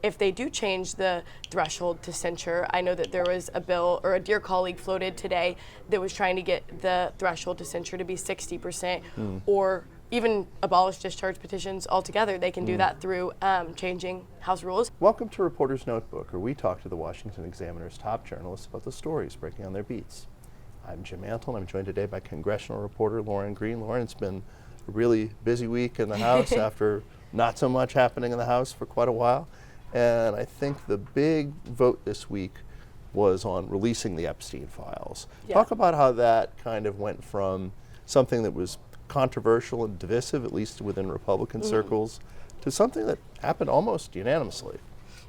if they do change the threshold to censure, I know that there was a bill, or a dear colleague floated today, that was trying to get the threshold to censure to be 60%, or even abolish discharge petitions altogether. They can do that through changing House rules. Welcome to Reporter's Notebook, where we talk to the Washington Examiner's top journalists about the stories breaking on their beats. I'm Jim Antle, and I'm joined today by congressional reporter Lauren Green. Lauren, it's been a really busy week in the House after not so much happening in the House for quite a while. And I think the big vote this week was on releasing the Epstein Files. Yeah. Talk about how that kind of went from something that was controversial and divisive, at least within Republican circles, to something that happened almost unanimously.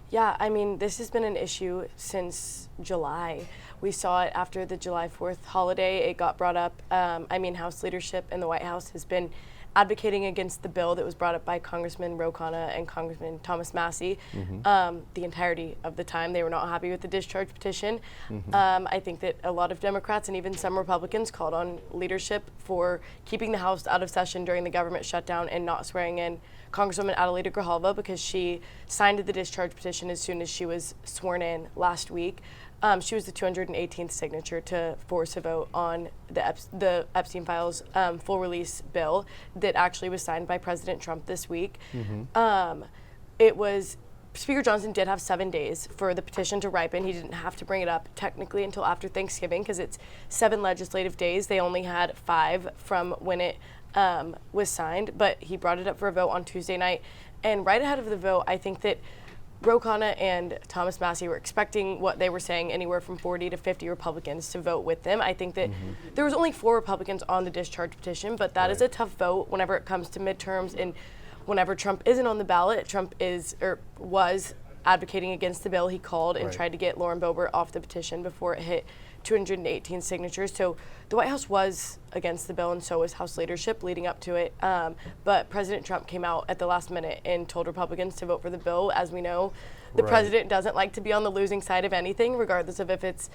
Yeah, I mean, this has been an issue since July. We saw it after the July 4th holiday. It got brought up. House leadership and the White House has been advocating against the bill that was brought up by Congressman Ro Khanna and Congressman Thomas Massie the entirety of the time. They were not happy with the discharge petition. I think that a lot of Democrats and even some Republicans called on leadership for keeping the House out of session during the government shutdown and not swearing in Congresswoman Adelita Grijalva, because she signed the discharge petition as soon as she was sworn in last week. She was the 218th signature to force a vote on the Epstein Files full release bill that actually was signed by President Trump this week. Speaker Johnson did have 7 days for the petition to ripen. He didn't have to bring it up technically until after Thanksgiving, because it's 7 legislative days. They only had 5 from when it was signed, but he brought it up for a vote on Tuesday night. And right ahead of the vote, I think that Ro Khanna and Thomas Massie were expecting what they were saying, anywhere from 40 to 50 Republicans to vote with them. I think that there was only 4 Republicans on the discharge petition, but that is a tough vote whenever it comes to midterms, and whenever Trump isn't on the ballot. Trump was advocating against the bill. He called and tried to get Lauren Boebert off the petition before it hit 218 signatures. So the White House was against the bill, and so was House leadership leading up to it. But President Trump came out at the last minute and told Republicans to vote for the bill. As we know, the president doesn't like to be on the losing side of anything, regardless of if it's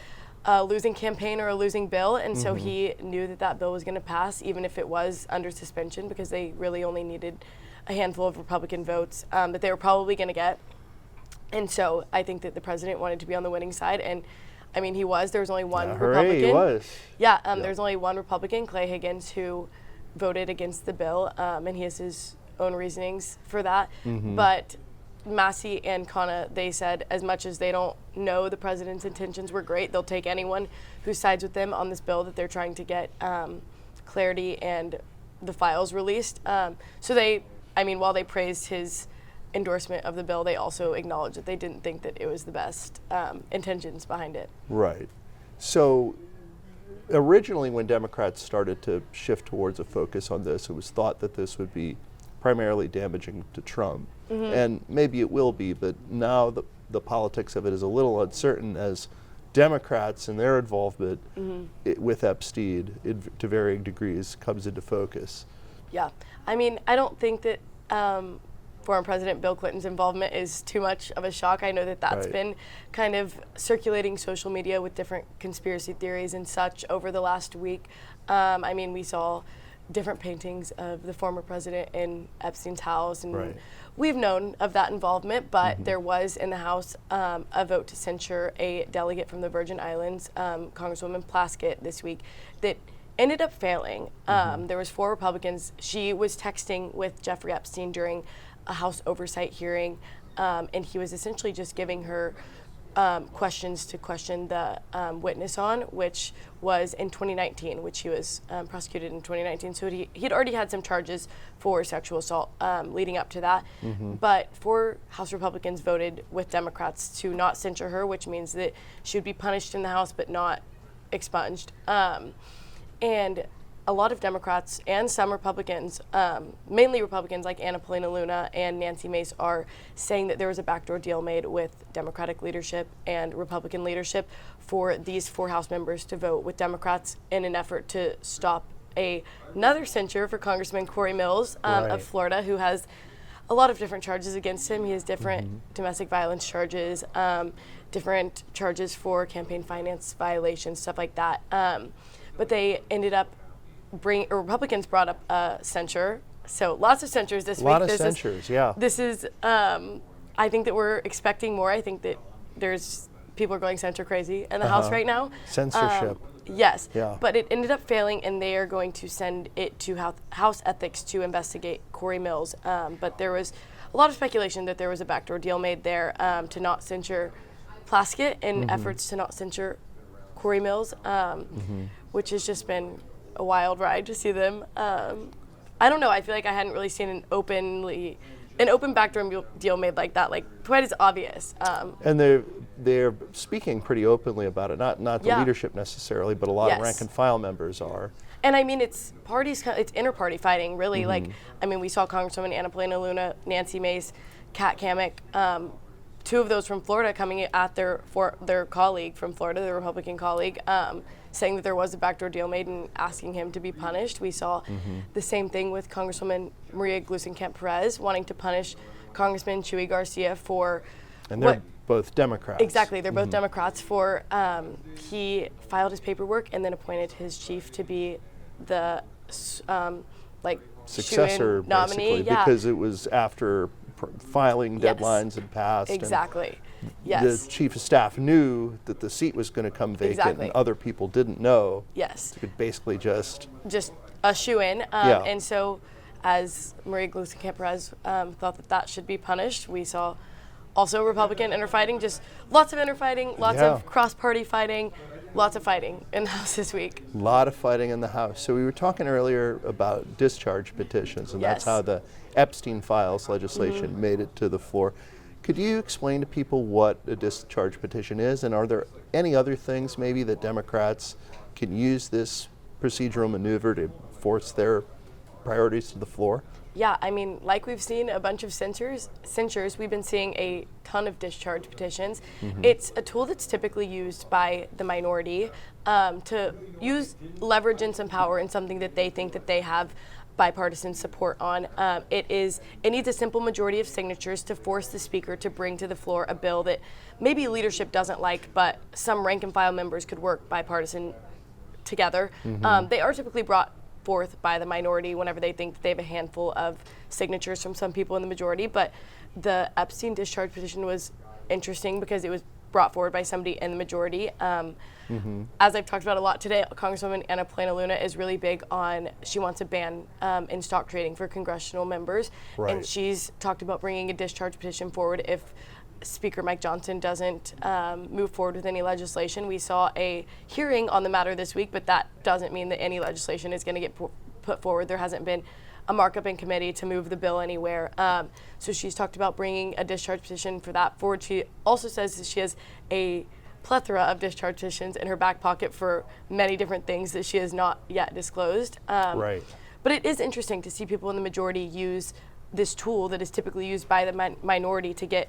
a losing campaign or a losing bill. And so he knew that that bill was going to pass, even if it was under suspension, because they really only needed a handful of Republican votes that they were probably going to get. And so I think that the president wanted to be on the winning side, and I mean, he was. There was only one Republican. Hooray, he was. Yeah, there's only one Republican, Clay Higgins, who voted against the bill, and he has his own reasonings for that. But Massie and Khanna, they said, as much as they don't know the president's intentions were great, they'll take anyone who sides with them on this bill that they're trying to get clarity and the files released. So they, while they praised his endorsement of the bill, they also acknowledged that they didn't think that it was the best intentions behind it. Right. So originally, when Democrats started to shift towards a focus on this, it was thought that this would be primarily damaging to Trump. And maybe it will be, but now the politics of it is a little uncertain, as Democrats and their involvement with Epstein to varying degrees comes into focus. Yeah. I don't think that former President Bill Clinton's involvement is too much of a shock. I know that that's been kind of circulating social media with different conspiracy theories and such over the last week. We saw different paintings of the former president in Epstein's house, and we've known of that involvement, but there was in the House a vote to censure a delegate from the Virgin Islands, Congresswoman Plaskett, this week, that ended up failing. There was 4 Republicans. She was texting with Jeffrey Epstein during a House oversight hearing, and he was essentially just giving her questions to question the witness on, which was in 2019, which he was prosecuted in 2019. So he had already had some charges for sexual assault leading up to that. But 4 House Republicans voted with Democrats to not censure her, which means that she would be punished in the House but not expunged. And a lot of Democrats and some Republicans, mainly Republicans like Paulina Luna and Nancy Mace, are saying that there was a backdoor deal made with Democratic leadership and Republican leadership for these 4 House members to vote with Democrats in an effort to stop another censure for Congressman Corey Mills of Florida, who has a lot of different charges against him. He has different domestic violence charges, different charges for campaign finance violations, stuff like that. But they ended up Republicans brought up censure. So lots of censures this week. A lot of censures, yeah. This is I think that we're expecting more. I think that people are going censure crazy in the House right now. Censorship. Yes, Yeah. but it ended up failing, and they are going to send it to House Ethics to investigate Corey Mills. But there was a lot of speculation that there was a backdoor deal made there to not censure Plaskett in efforts to not censure Corey Mills, which has just been a wild ride to see them. I don't know. I feel like I hadn't really seen an open backdoor deal made like that, like quite as obvious. And they're speaking pretty openly about it. Not the leadership necessarily, but a lot of rank and file members are. And I mean, it's inter-party fighting, really. Like, I mean, we saw Congresswoman Paulina Luna, Nancy Mace, Kat Kammack, two of those from Florida coming at their colleague from Florida, their Republican colleague, saying that there was a backdoor deal made and asking him to be punished. We saw the same thing with Congresswoman Maria Gluesenkamp-Perez wanting to punish Congressman Chuy Garcia for. And they're both Democrats. Exactly, they're both Democrats. For he filed his paperwork and then appointed his chief to be the successor nominee, because it was after filing deadlines had passed. Exactly. And yes. The chief of staff knew that the seat was going to come vacant, and other people didn't know. Yes. So it could basically just a shoe-in. Yeah. And so, as Maria Gluesenkamp-Perez thought that should be punished, we saw also Republican interfighting, just lots of interfighting, lots of cross-party fighting, lots of fighting in the House this week. A lot of fighting in the House. So we were talking earlier about discharge petitions, and that's how the Epstein Files legislation made it to the floor. Could you explain to people what a discharge petition is, and are there any other things maybe that Democrats can use this procedural maneuver to force their priorities to the floor? Yeah, I mean, like we've seen a bunch of censures, we've been seeing a ton of discharge petitions. It's a tool that's typically used by the minority to use leverage and some power in something that they think that they have bipartisan support on. It needs a simple majority of signatures to force the speaker to bring to the floor a bill that maybe leadership doesn't like, but some rank and file members could work bipartisan together. They are typically brought forth by the minority whenever they think that they have a handful of signatures from some people in the majority. But the Epstein discharge petition was interesting because it was brought forward by somebody in the majority. As I've talked about a lot today, Congresswoman Paulina Luna is really big on, she wants a ban in stock trading for congressional members. Right. And she's talked about bringing a discharge petition forward if Speaker Mike Johnson doesn't move forward with any legislation. We saw a hearing on the matter this week, but that doesn't mean that any legislation is going to get put forward. There hasn't been a markup in committee to move the bill anywhere. So she's talked about bringing a discharge petition for that forward. She also says that she has a plethora of discharge petitions in her back pocket for many different things that she has not yet disclosed. Right. But it is interesting to see people in the majority use this tool that is typically used by the minority to get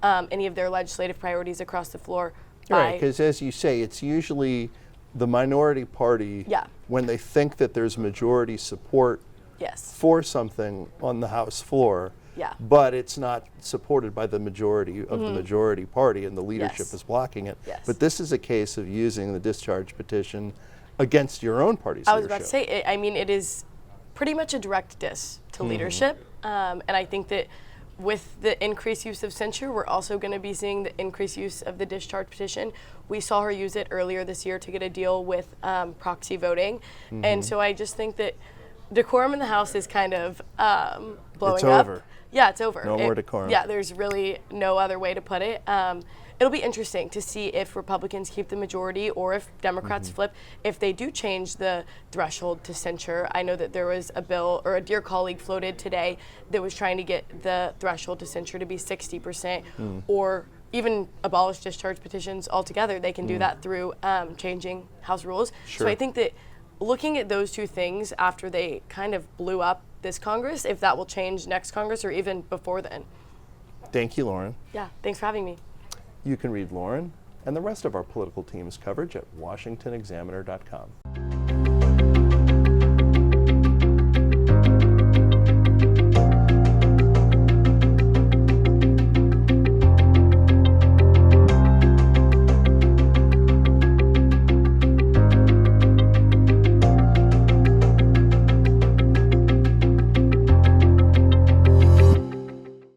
any of their legislative priorities across the floor. Right, because as you say, it's usually the minority party when they think that there's majority support for something on the House floor, but it's not supported by the majority of the majority party, and the leadership is blocking it. But this is a case of using the discharge petition against your own party's leadership. I was about to say, I mean, it is pretty much a direct diss to leadership, and I think that with the increased use of censure, we're also going to be seeing the increased use of the discharge petition. We saw her use it earlier this year to get a deal with proxy voting. And so I just think that decorum in the House is kind of blowing it's up. Over. Yeah, it's over. No more decorum. Yeah, there's really no other way to put it. It'll be interesting to see if Republicans keep the majority or if Democrats flip, if they do change the threshold to censure. I know that there was a bill, or a dear colleague floated today, that was trying to get the threshold to censure to be 60%, or even abolish discharge petitions altogether. They can do that through changing House rules. Sure. So I think that looking at those two things after they kind of blew up this Congress, if that will change next Congress or even before then. Thank you, Lauren. Yeah, thanks for having me. You can read Lauren and the rest of our political team's coverage at washingtonexaminer.com.